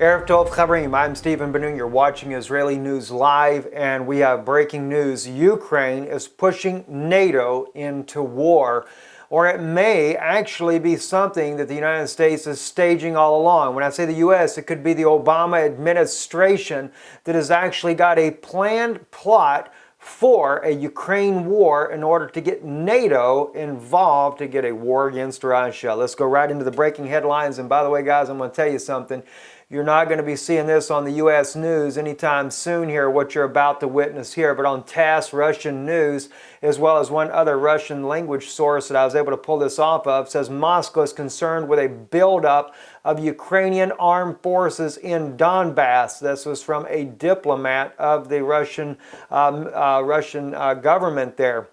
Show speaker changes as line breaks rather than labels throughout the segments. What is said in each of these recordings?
Erev Tov Chavrim, I'm Stephen Benung. You're watching Israeli News Live, and we have breaking news. Ukraine is pushing NATO into war, or it may actually be something that the United States is staging all along. When I say the U.S., it could be the Obama administration that has actually got a planned plot for a Ukraine war in order to get NATO involved to get a war against Russia. Let's go right into the breaking headlines. And by the way, guys, I'm going to tell you something. You're not going to be seeing this on the U.S. news anytime soon here, what you're about to witness here, but on TASS Russian news, as well as one other Russian language source that I was able to pull this off of, says Moscow is concerned with a buildup of Ukrainian armed forces in Donbass. This was from a diplomat of the Russian government there.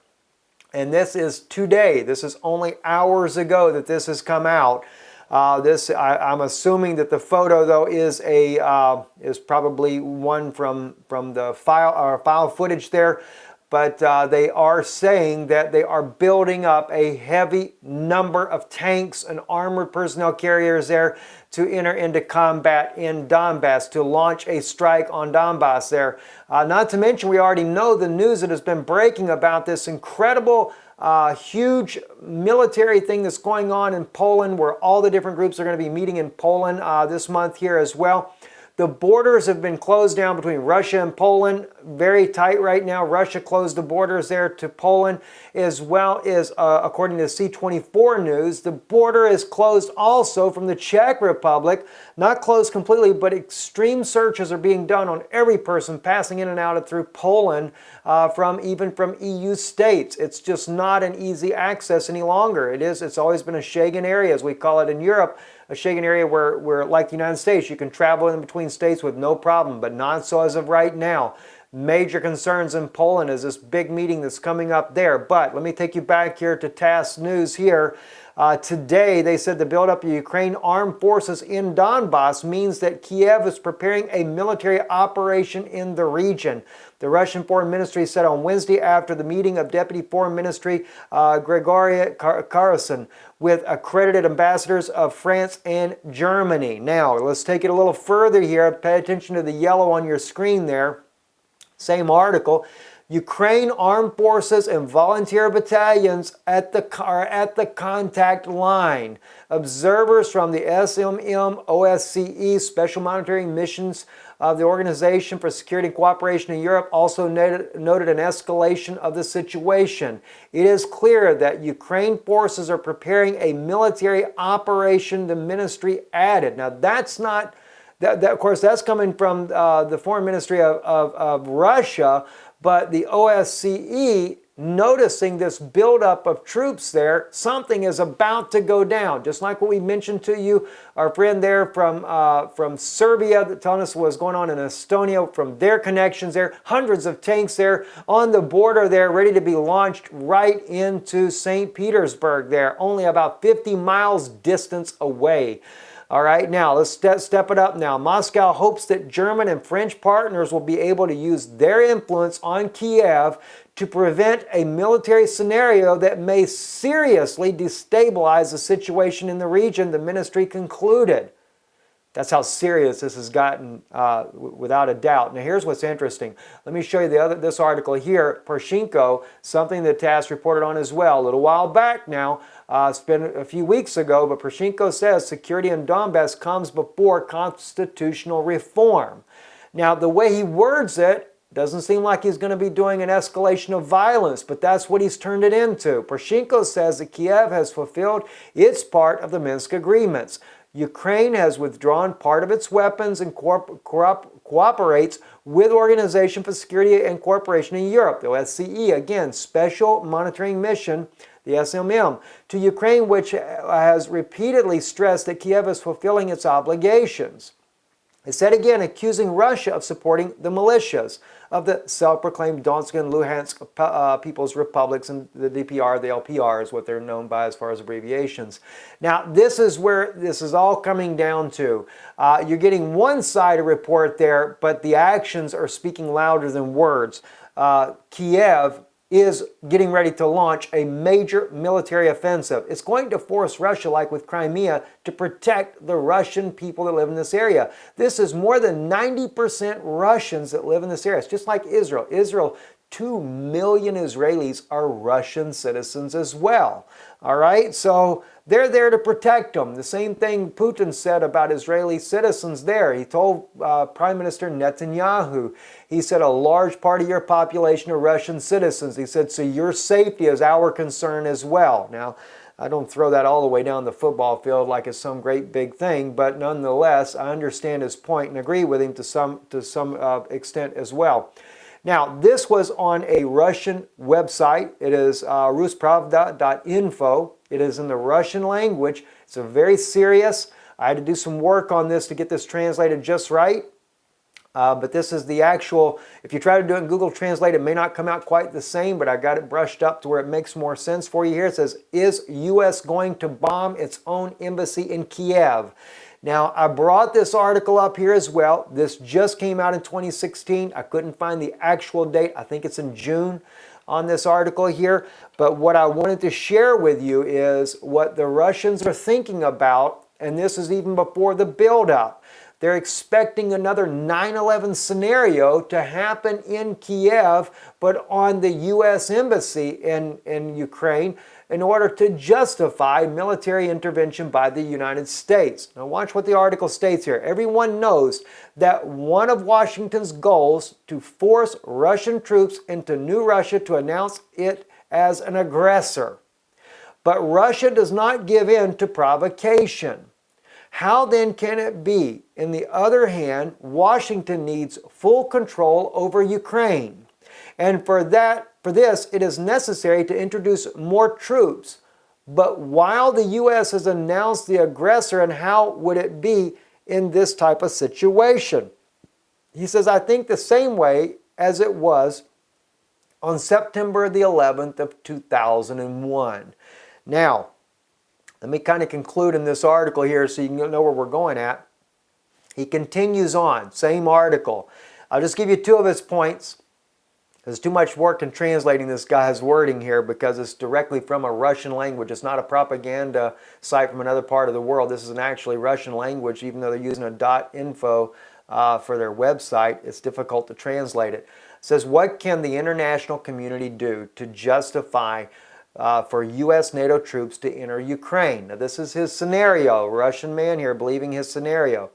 And this is today. This is only hours ago that this has come out. I'm assuming that the photo, though, is probably one from the file footage there, but they are saying that they are building up a heavy number of tanks and armored personnel carriers there to enter into combat in Donbass, to launch a strike on Donbass there. Not to mention, we already know the news that has been breaking about this incredible huge military thing that's going on in Poland, where all the different groups are going to be meeting in Poland this month here as well. The borders have been closed down between Russia and Poland, very tight right now. Russia closed the borders there to Poland, as well as, according to C24 News, the border is closed also from the Czech Republic. Not closed completely, but extreme searches are being done on every person passing in and out through Poland, even from EU states. It's just not an easy access any longer. It's always been a Schengen area, as we call it in Europe. A Schengen area where, like the United States, you can travel in between states with no problem, but not so as of right now. Major concerns in Poland is this big meeting that's coming up there. But let me take you back here to TASS News here. Today, they said the buildup of Ukraine armed forces in Donbass means that Kiev is preparing a military operation in the region. The Russian Foreign Ministry said on Wednesday, after the meeting of Deputy Foreign Ministry Grigory Karasin with accredited ambassadors of France and Germany. Now, let's take it a little further here. Pay attention to the yellow on your screen there. Same article. Ukraine armed forces and volunteer battalions are at the contact line. Observers from the SMM OSCE Special Monitoring Missions of the Organization for Security and Cooperation in Europe also noted an escalation of the situation. It is clear that Ukraine forces are preparing a military operation, the ministry added. Now, that's not... of course, that's coming from the Foreign Ministry of Russia, but the OSCE, noticing this buildup of troops there, something is about to go down. Just like what we mentioned to you, our friend there from Serbia that telling us what was going on in Estonia, from their connections there, hundreds of tanks there on the border there, ready to be launched right into St. Petersburg there, only about 50 miles distance away. All right, now let's step it up now. Moscow hopes that German and French partners will be able to use their influence on Kiev to prevent a military scenario that may seriously destabilize the situation in the region, the ministry concluded. That's how serious this has gotten, without a doubt. Now, here's what's interesting. Let me show you this article here. Poroshenko, something that TASS reported on as well a little while back now. It's been a few weeks ago, but Poroshenko says security in Donbass comes before constitutional reform. Now, the way he words it doesn't seem like he's going to be doing an escalation of violence, but that's what he's turned it into. Poroshenko says that Kiev has fulfilled its part of the Minsk agreements. Ukraine has withdrawn part of its weapons and cooperates with Organization for Security and Cooperation in Europe, the OSCE, again, Special Monitoring Mission, the SMM, to Ukraine, which has repeatedly stressed that Kiev is fulfilling its obligations. It said again, accusing Russia of supporting the militias of the self-proclaimed Donetsk and Luhansk People's Republics, and the DPR, the LPR is what they're known by as far as abbreviations. Now, this is where this is all coming down to. You're getting one side of report there, but the actions are speaking louder than words. Kiev is getting ready to launch a major military offensive. It's going to force Russia, like with Crimea, to protect the Russian people that live in this area. This is more than 90% Russians that live in this area. It's just like Israel. Israel, 2 million Israelis are Russian citizens as well. All right, so they're there to protect them. The same thing Putin said about Israeli citizens there. He told Prime Minister Netanyahu, he said, a large part of your population are Russian citizens. He said, so your safety is our concern as well. Now, I don't throw that all the way down the football field like it's some great big thing, but nonetheless, I understand his point and agree with him to some extent as well. Now, this was on a Russian website. It is ruspravda.info. It is in the Russian language. It's a very serious. I had to do some work on this to get this translated just right. But this is the actual, if you try to do it in Google Translate, it may not come out quite the same, but I got it brushed up to where it makes more sense for you here. It says, is U.S. going to bomb its own embassy in Kiev? Now, I brought this article up here as well. This just came out in 2016. I couldn't find the actual date. I think it's in June on this article here. But what I wanted to share with you is what the Russians are thinking about, and this is even before the buildup. They're expecting another 9/11 scenario to happen in Kiev, but on the U.S. embassy in Ukraine, in order to justify military intervention by the United States. Now watch what the article states here. Everyone knows that one of Washington's goals to force Russian troops into New Russia to announce it as an aggressor. But Russia does not give in to provocation. How then can it be? On the other hand, Washington needs full control over Ukraine. And for this, it is necessary to introduce more troops. But while the U.S. has announced the aggressor, and how would it be in this type of situation? He says, I think the same way as it was on September the 11th of 2001. Now, let me kind of conclude in this article here so you can know where we're going at. He continues on, same article. I'll just give you two of his points. There's too much work in translating this guy's wording here because it's directly from a Russian language. It's not a propaganda site from another part of the world. This is an actually Russian language, even though they're using a .info for their website. It's difficult to translate it. It says, what can the international community do to justify for U.S. NATO troops to enter Ukraine? Now, this is his scenario. Russian man here believing his scenario.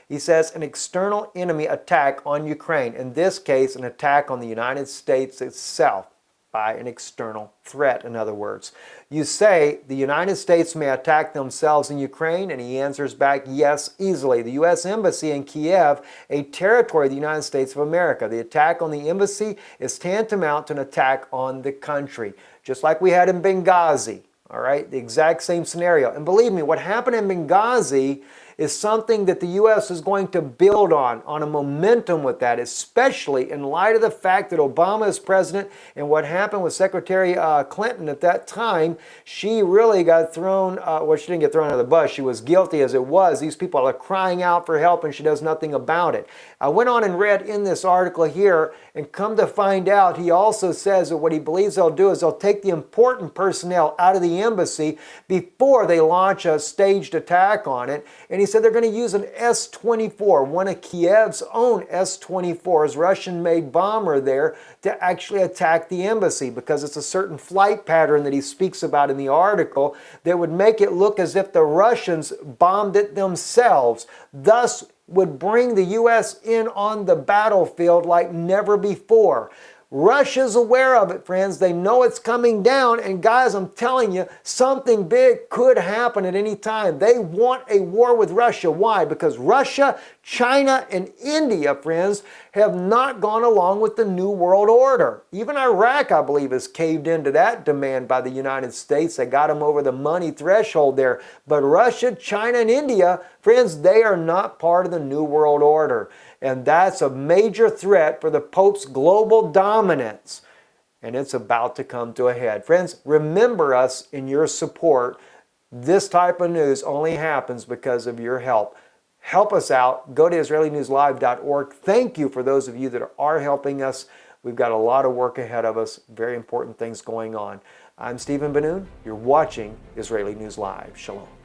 He says an external enemy attack on Ukraine. In this case, an attack on the United States itself by an external threat, in other words. You say the United States may attack themselves in Ukraine, and he answers back, yes, easily. The U.S. Embassy in Kiev, a territory of the United States of America. The attack on the embassy is tantamount to an attack on the country, just like we had in Benghazi. All right, the exact same scenario. And believe me, what happened in Benghazi is something that the U.S. is going to build on a momentum with that, especially in light of the fact that Obama is president and what happened with Secretary Clinton at that time. She really got thrown, well, she didn't get thrown under the bus. She was guilty as it was. These people are crying out for help and she does nothing about it. I went on and read in this article here, and come to find out, he also says that what he believes they'll do is they'll take the important personnel out of the embassy before they launch a staged attack on it. And he said they're going to use an S-24, one of Kiev's own S-24s, Russian-made bomber there, to actually attack the embassy, because it's a certain flight pattern that he speaks about in the article that would make it look as if the Russians bombed it themselves, thus would bring the U.S. in on the battlefield like never before. Russia's aware of it, friends. They know it's coming down, and guys, I'm telling you, something big could happen at any time. They want a war with Russia. Why? Because Russia, China, and India, friends, have not gone along with the New World Order. Even Iraq, I believe, has caved into that demand by the United States. They got them over the money threshold there. But Russia, China, and India, friends, they are not part of the New World Order. And that's a major threat for the Pope's global dominance. And it's about to come to a head. Friends, remember us in your support. This type of news only happens because of your help. Help us out. Go to IsraeliNewsLive.org. Thank you for those of you that are helping us We've got a lot of work ahead of us, very important things going on. I'm Stephen Ben-Nun. You're watching Israeli News Live. Shalom.